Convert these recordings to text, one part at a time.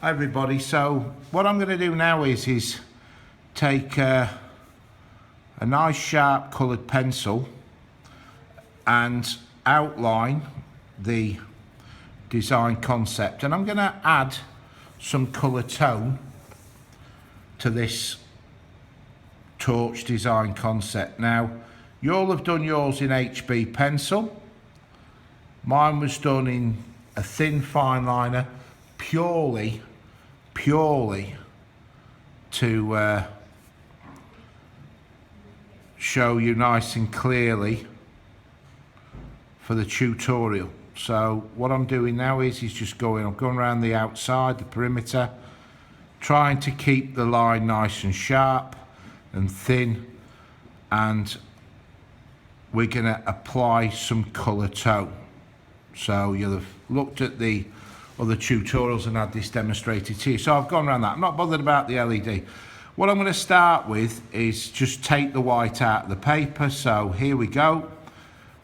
Hi everybody, so what I'm going to do now is take a nice sharp coloured pencil and outline the design concept, and I'm going to add some colour tone to this torch design concept. Now you'll have done yours in HB pencil. Mine was done in a thin fine liner purely to show you nice and clearly for the tutorial. So what I'm doing now is just I'm going around the outside, the perimeter, trying to keep the line nice and sharp and thin, and we're going to apply some colour tone. So you'll have looked at the other tutorials and had this demonstrated to you. So I've gone around that. I'm not bothered about the LED. What I'm going to start with is just take the white out of the paper. So here we go.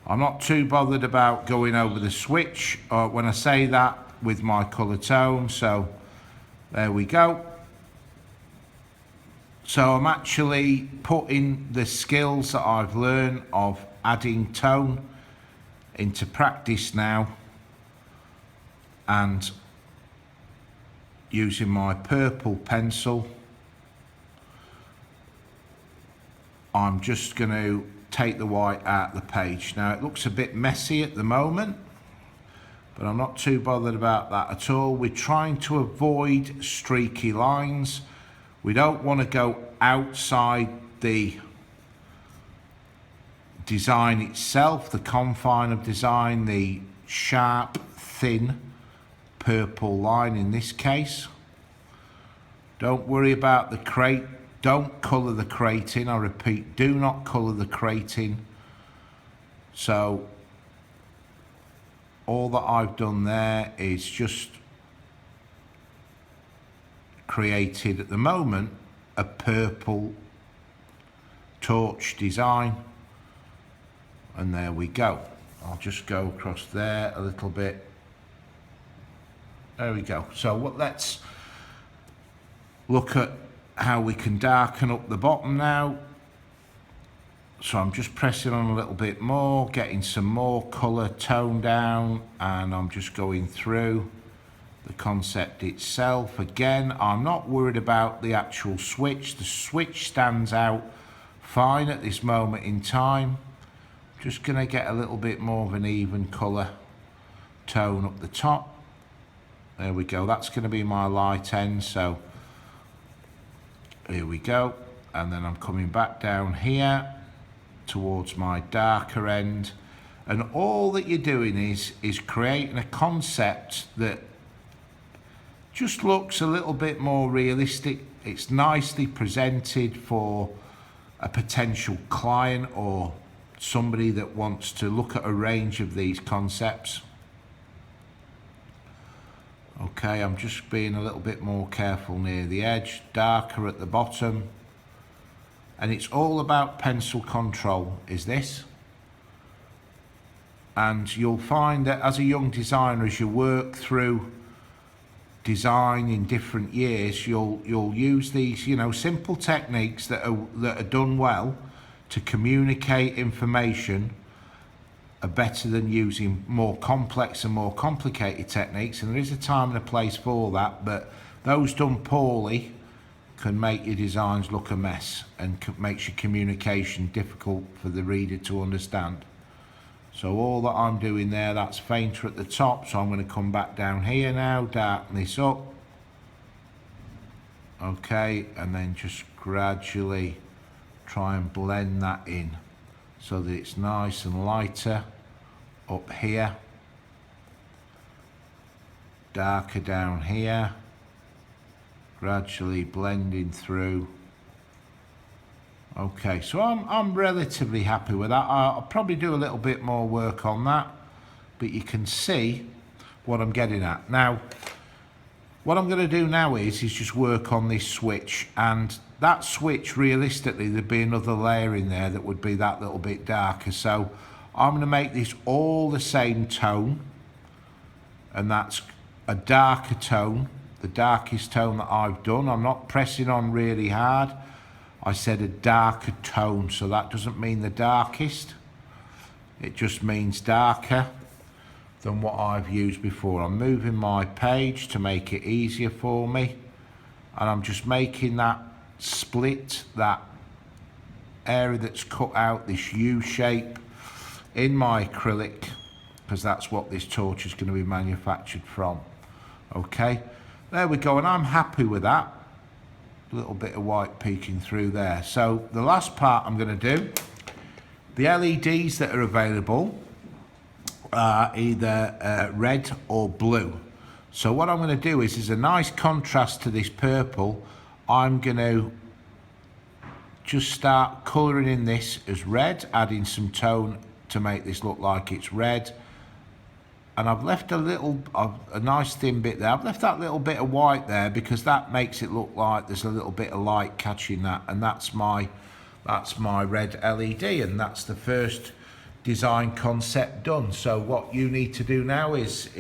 I'm not too bothered about going over the switch when I say that with my colour tone. So there we go. So I'm actually putting the skills that I've learned of adding tone into practice now, and using my purple pencil I'm just going to take the white out of the page. Now it looks a bit messy at the moment, but I'm not too bothered about that at all. We're trying to avoid streaky lines. We don't want to go outside the design itself, the confine of design, the sharp, thin purple line in this case. Don't worry about the crate. Don't colour the crate in. I repeat, do not colour the crate in. So all that I've done there is just created at the moment a purple torch design, and there we go. I'll just go across there a little bit. There we go. So let's look at how we can darken up the bottom now. So I'm just pressing on a little bit more, getting some more colour tone down, and I'm just going through the concept itself. Again, I'm not worried about the actual switch. The switch stands out fine at this moment in time. Just going to get a little bit more of an even colour tone up the top. There we go. That's going to be my light end. So here we go. And then I'm coming back down here towards my darker end. And all that you're doing is creating a concept that just looks a little bit more realistic. It's nicely presented for a potential client or somebody that wants to look at a range of these concepts. Okay, I'm just being a little bit more careful near the edge, darker at the bottom, and it's all about pencil control, is this. And you'll find that as a young designer, as you work through design in different years, you'll use these, simple techniques that are done well to communicate information are better than using more complex and more complicated techniques. And there is a time and a place for that, but those done poorly can make your designs look a mess and makes your communication difficult for the reader to understand. So all that I'm doing there, that's fainter at the top, so I'm going to come back down here now, darken this up. Okay, and then just gradually try and blend that in so that it's nice and lighter up here, darker down here, gradually blending through. Okay, so I'm relatively happy with that. I'll probably do a little bit more work on that, but you can see what I'm getting at. Now, what I'm going to do now is just work on this switch, and that switch, realistically, there'd be another layer in there that would be that little bit darker. So I'm going to make this all the same tone, and that's a darker tone the darkest tone that I've done. I'm not pressing on really hard. I said a darker tone, so that doesn't mean the darkest. It just means darker than what I've used before. I'm moving my page to make it easier for me, and I'm just making that split, that area that's cut out, this U shape in my acrylic, because that's what this torch is going to be manufactured from. Okay, there we go, and I'm happy with that. A little bit of white peeking through there. So the last part I'm going to do, the LEDs that are available are either red or blue. So what I'm going to do is, there's a nice contrast to this purple. I'm going to just start colouring in this as red, adding some tone to make this look like it's red. And I've left a nice thin bit there. I've left that little bit of white there because that makes it look like there's a little bit of light catching that, and that's my red LED, and that's the first design concept done. So what you need to do now is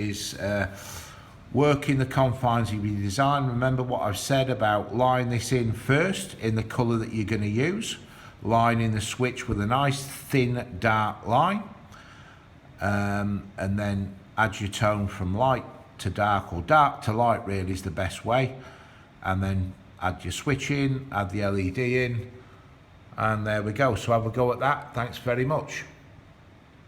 work in the confines of your design. Remember what I've said about line this in first in the colour that you're going to use, line in the switch with a nice thin dark line, and then add your tone from light to dark, or dark to light really is the best way, and then add your switch in, add the LED in, and there we go. So have a go at that. Thanks very much.